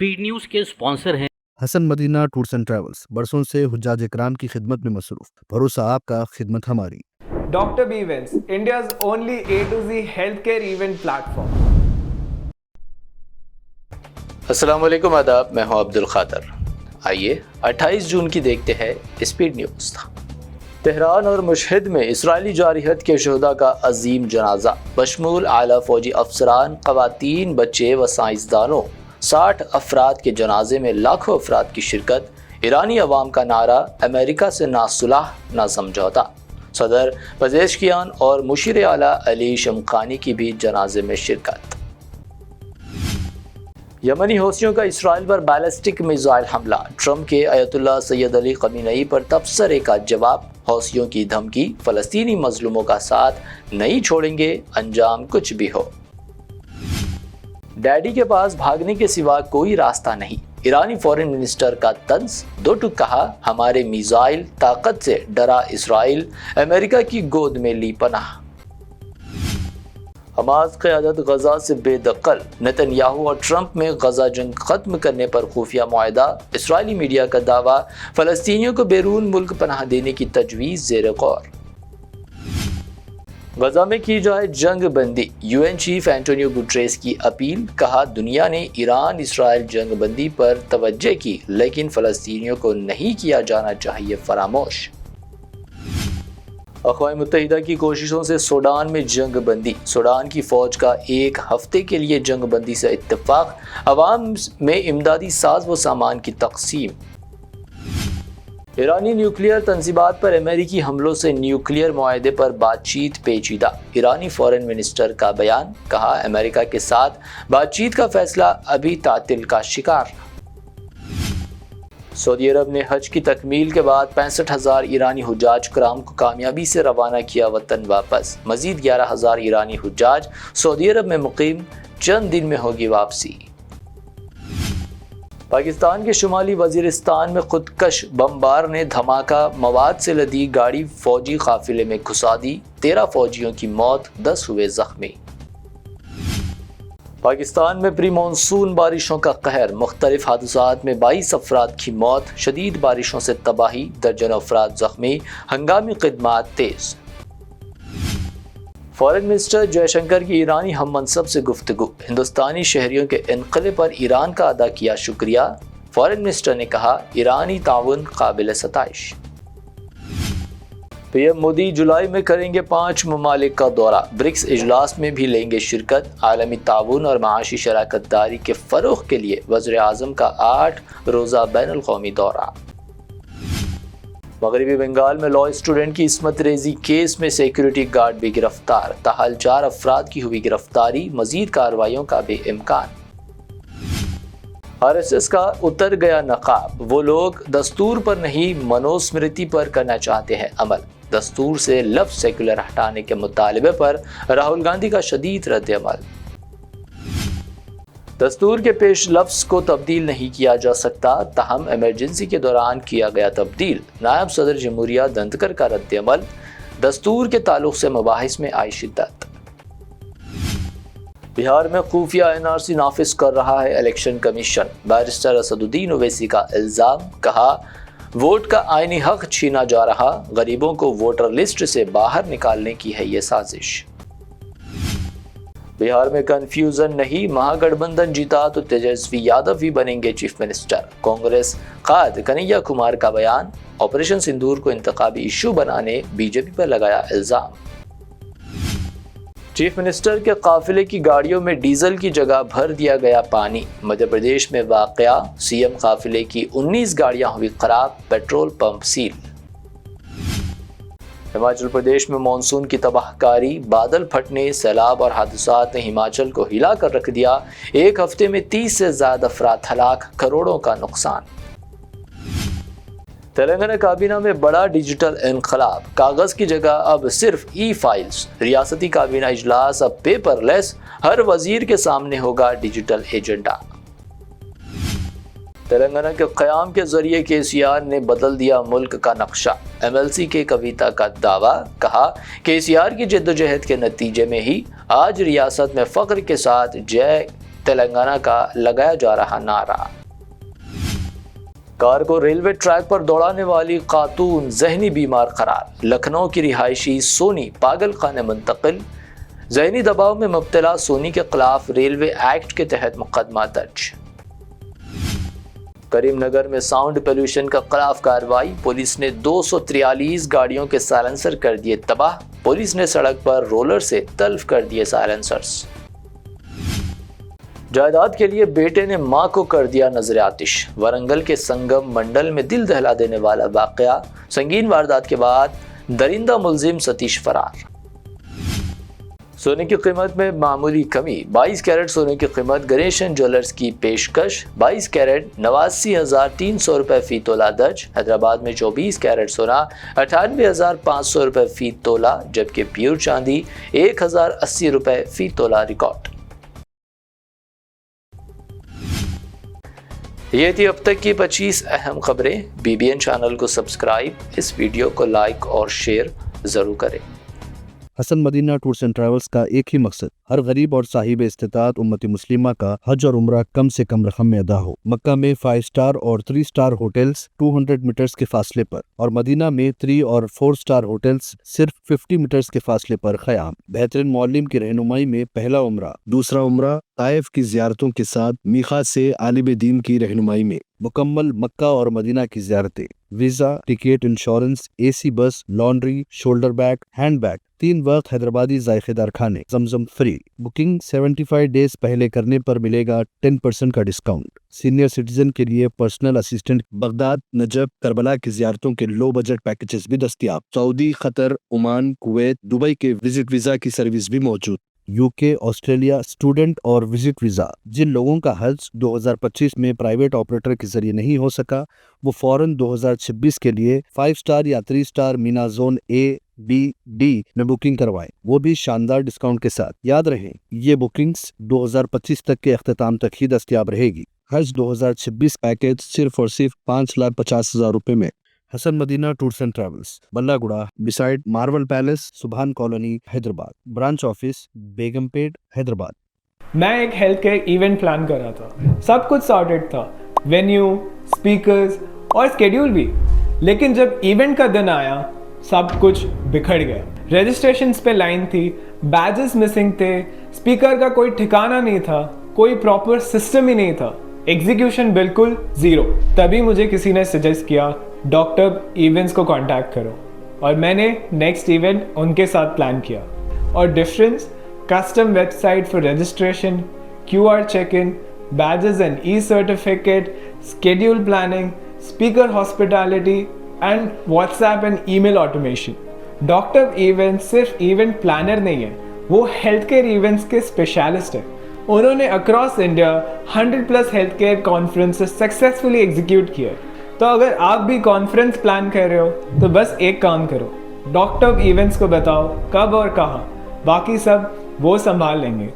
Speed news के sponsor हैं Hasan Madina tours and travels, बरसों से हुज्जाज इकराम की खिदमत में मसरूफ। भरोसा आपका, खिदमत हमारी। Dr. B Events, India's only A to Z healthcare event platform. अस्सलाम वालेकुम, आदाब। मैं हूं अब्दुल खादर। आइए 28 जून की देखते हैं स्पीड न्यूज़। तेहरान और मुशहद में इसराइली जारहियत के शहदा का अजीम जनाजा बशमूल आला फौजी अफसरान, ख़वातीन, बच्चे व साइंसदानों 60 अफराद के जनाजे में लाखों अफराद की शिरकत। ईरानी अवाम का नारा, अमेरिका से ना सुलह ना समझौता। सदर पजेशकियान और मुशीर आला अली शमखानी की भी जनाजे में शिरकत। यमनी हौसियों का इसराइल पर बैलिस्टिक मिसाइल हमला, ट्रंप के अयतुल्लाह सैयद अली ख़मीनई पर तबसरे का जवाब। हौसियों की धमकी, फ़लस्तीनी मजलूमों का साथ नहीं छोड़ेंगे, अंजाम कुछ भी हो। डैडी के पास भागने के सिवा कोई रास्ता नहीं, ईरानी फॉरेन मिनिस्टर का तंज। दो टुक कहा, हमारे मिसाइल ताकत से डरा इसराइल, अमेरिका की गोद में ली पनाह। हमास क़यादत गजा से बेदखल, नेतन्याहू और ट्रंप में गजा जंग खत्म करने पर खुफिया मुआहदा। इसराइली मीडिया का दावा, फ़लस्तीनियों को बैरून मुल्क पनाह देने की तजवीज़ ज़ेर गौर। गजा में की जाए जंग बंदी, UN चीफ एंटोनियो गुटरेस की अपील। कहा, दुनिया ने ईरान इसराइल जंग बंदी पर तवज्जो की, लेकिन फ़लस्तीनियों को नहीं किया जाना चाहिए फरामोश। अक़वाम मुत्तहिदा की कोशिशों से सूडान में जंग बंदी, सूडान की फ़ौज का एक हफ्ते के लिए जंग बंदी से इत्तफ़ाक़। अवाम में इमदादी साज व सामान की तक़सीम। ईरानी न्यूक्लियर तंजीबात पर अमेरिकी हमलों से न्यूक्लियर मुआहदे पर बातचीत पेचीदा, ईरानी फॉरेन मिनिस्टर का बयान। कहा, अमेरिका के साथ बातचीत का फैसला अभी तातिल का शिकार। सऊदी अरब ने हज की तकमील के बाद 65,000 ईरानी हुज्जाज कराम को कामयाबी से रवाना किया वतन वापस। मजीद 11,000 ईरानी हुज्जाज सऊदी अरब में मुकीम, चंद दिन में होगी वापसी। पाकिस्तान के शुमाली वजीरिस्तान में खुदकश बमबार ने धमाका मवाद से लदी गाड़ी फौजी काफिले में घुसा दी, 13 फौजियों की मौत, 10 हुए जख्मी। पाकिस्तान में प्री मानसून बारिशों का कहर, मुख्तलिफ हादसात में 22 अफराद की मौत, शदीद बारिशों से तबाही, दर्जनों अफराद जख्मी, हंगामी खिदमात तेज। फॉरेन मिनिस्टर जयशंकर की ईरानी हम मनसब से गुफ्तगू, हिंदुस्तानी शहरियों के इनक़ले पर ईरान का अदा किया शुक्रिया। फॉरेन मिनिस्टर ने कहा, ईरानी ताउन काबिल सताइश। पीएम मोदी जुलाई में करेंगे 5 ममालिक का दौरा, ब्रिक्स इजलास में भी लेंगे शिरकत। आलमी ताउन और माशी शराकत दारी के फ़रोग़ के लिए वज़ीर आज़म का 8 रोज़ा बैनुल क़ौमी दौरा। मगरबी बंगाल में लॉ स्टूडेंट की इस्मत रेजी केस में सिक्योरिटी गार्ड भी गिरफ्तार, ताहाल 4 अफराद की हुई गिरफ्तारी, मजीद कार्रवाइयों का भी इम्कान। RSS का उतर गया नकाब, वो लोग दस्तूर पर नहीं मनुस्मृति पर करना चाहते हैं अमल। दस्तूर से लफ्ज़ सेकुलर हटाने के मुतालिबे पर राहुल गांधी का शदीद रद्द अमल। दस्तूर के पेश लफ्ज़ को तब्दील नहीं किया जा सकता, ताहम इमरजेंसी के दौरान किया गया तब्दील। नायब सदर जमहूरिया दंतकर का रद्द अमल। दस्तूर के ताल्लुक से मबाहिस में आई शिद्दत। बिहार में खुफिया NRC नाफिज कर रहा है election commission, barrister Asaduddin Owaisi का इल्ज़ाम। कहा, वोट का आईनी हक छीना जा रहा, गरीबों को वोटर लिस्ट से बाहर निकालने की है ये साजिश। बिहार में कंफ्यूजन नहीं, महागठबंधन जीता तो तेजस्वी यादव ही बनेंगे चीफ मिनिस्टर, कांग्रेस कायद कन्हैया कुमार का बयान। ऑपरेशन सिंदूर को इंतखाबी इशू बनाने बीजेपी पर लगाया इल्जाम। चीफ मिनिस्टर के काफिले की गाड़ियों में डीजल की जगह भर दिया गया पानी। मध्य प्रदेश में वाकया, सीएम काफिले की 19 गाड़ियां हुई खराब, petrol pump seal. Himachal Pradesh में मानसून की तबाहकारी, बादल फटने, सैलाब और हादसात ने हिमाचल को हिला कर रख दिया। एक हफ्ते में 30 से ज्यादा अफराद हलाक, करोड़ों का नुकसान। तेलंगाना काबीना में बड़ा डिजिटल इनकलाब, कागज की जगह अब सिर्फ ई-फाइल्स। रियासती काबीना इजलास अब पेपरलेस, हर वजीर के सामने होगा डिजिटल एजेंडा। तेलंगाना के क़याम के जरिए KCR ने बदल दिया मुल्क का नक्शा, MLC के कविता का दावा। कहा, KCR की जद्दोजहद के नतीजे में ही आज रियासत में फ़ख्र के साथ जय تلنگانہ کا لگایا جا رہا نعرہ۔ کار کو ریلوے ٹریک پر دوڑانے والی خاتون ذہنی بیمار قرار، لکھنؤ کی رہائشی سونی پاگل خانے منتقل۔ ذہنی دباؤ میں مبتلا سونی کے خلاف ریلوے ایکٹ کے تحت مقدمہ درج۔ کریم نگر میں ساؤنڈ پولیوشن کا خلاف کارروائی، پولیس نے 243 گاڑیوں کے سائلنسر کر دیے تباہ، پولیس نے سڑک پر رولر سے تلف کر دیے سائلنسرز۔ جائیداد کے لیے بیٹے نے ماں کو کر دیا نظر آتش، ورنگل کے سنگم منڈل میں دل دہلا دینے والا واقعہ، سنگین واردات کے بعد درندہ ملزم ستیش فرار۔ سونے کی قیمت میں معمولی کمی، 22 کیرٹ سونے کی قیمت گنیشن جیولرز کی پیشکش 22 کیرٹ 89,300 روپے فی تولہ درج، حیدرآباد میں 24 کیرٹ سونا 98,500 روپے فی تولہ، جبکہ پیور چاندی 1,080 روپے فی تولہ ریکارڈ۔ یہ تھی اب تک کی 25 اہم خبریں۔ BBN چینل کو سبسکرائب، اس ویڈیو کو لائک اور شیئر ضرور کریں۔ حسن مدینہ ٹورز اینڈ ٹریولز کا ایک ہی مقصد، ہر غریب اور صاحب استطاعت امت مسلمہ کا حج اور عمرہ کم سے کم رقم میں ادا ہو۔ مکہ میں 5 سٹار اور 3 سٹار ہوٹلز 200 میٹرز کے فاصلے پر، اور مدینہ میں 3 اور 4 سٹار ہوٹلز صرف 50 میٹرز کے فاصلے پر قیام۔ بہترین معلم کی رہنمائی میں پہلا عمرہ، دوسرا عمرہ طائف کی زیارتوں کے ساتھ میقات سے عالم دین کی رہنمائی میں، مکمل مکہ اور مدینہ کی زیارتیں، visa, ticket, insurance, AC bus, laundry, shoulder bag, hand bag, 3 وقت حیدرآبادی ذائقے دار کھانے، زمزم فری۔ بکنگ 75 ڈیز پہلے کرنے پر ملے گا 10% کا ڈسکاؤنٹ۔ سینئر سٹیزن کے لیے personal assistant, Baghdad, Najaf, Karbala کی زیارتوں کے لو بجٹ پیکیجز بھی دستیاب۔ سعودی، قطر، عمان، کویت، دبئی کے وزٹ ویزا کی سروس بھی موجود۔ UK، آسٹریلیا اسٹوڈنٹ اور وزٹ ویزا، جن لوگوں کا حج 2025 میں پرائیویٹ آپریٹر کے ذریعے نہیں ہو سکا، وہ فوراً 2026 کے لیے 5 سٹار یا 3 star Mina zone A، B، D میں بکنگ کروائیں، وہ بھی شاندار ڈسکاؤنٹ کے ساتھ۔ یاد رہیں، یہ بکنگز 2025 تک کے اختتام تک ہی دستیاب رہے گی۔ حج 2026 پیکیج صرف اور صرف 5,50,000 روپے میں۔ حسن مدینہ ٹورز اینڈ ٹریولز، بلہ گڑا، بسائڈ مارول پیلس، سبحان کالونی، حیدرآباد۔ برانچ آفس بیگم پیٹ، حیدرآباد۔ میں ایک ہیلتھ کیئر ایونٹ پلان کر رہا تھا، سب کچھ سارٹڈ تھا، وینیو، اسپیکرز اور اسکیڈیول بھی، لیکن جب ایونٹ کا دن آیا سب کچھ بکھر گیا۔ رجسٹریشنز پہ لائن تھی، بیجز مسنگ تھے، اسپیکر کا کوئی ٹھکانہ نہیں تھا، کوئی پراپر سسٹم ہی نہیں تھا، ایگزیکیوشن بالکل زیرو۔ تبھی مجھے کسی نے سجیسٹ کیا ڈاکٹر ایونٹس کو کانٹیکٹ کرو، اور میں نے نیکسٹ ایونٹ ان کے ساتھ پلان کیا۔ اور difference, custom website for registration, QR check in, badges and certificate, schedule planning, speaker hospitality and WhatsApp and email automation. Doctor event صرف ایونٹ پلانر نہیں ہے، وہ health care events کے specialist ہیں۔ انہوں نے across India 100+ health care conferences successfully execute کیا۔ تو اگر آپ بھی کانفرنس پلان کر رہے ہو تو بس ایک کام کرو، ڈاکٹر ایونٹس کو بتاؤ کب اور کہاں، باقی سب وہ سنبھال لیں گے۔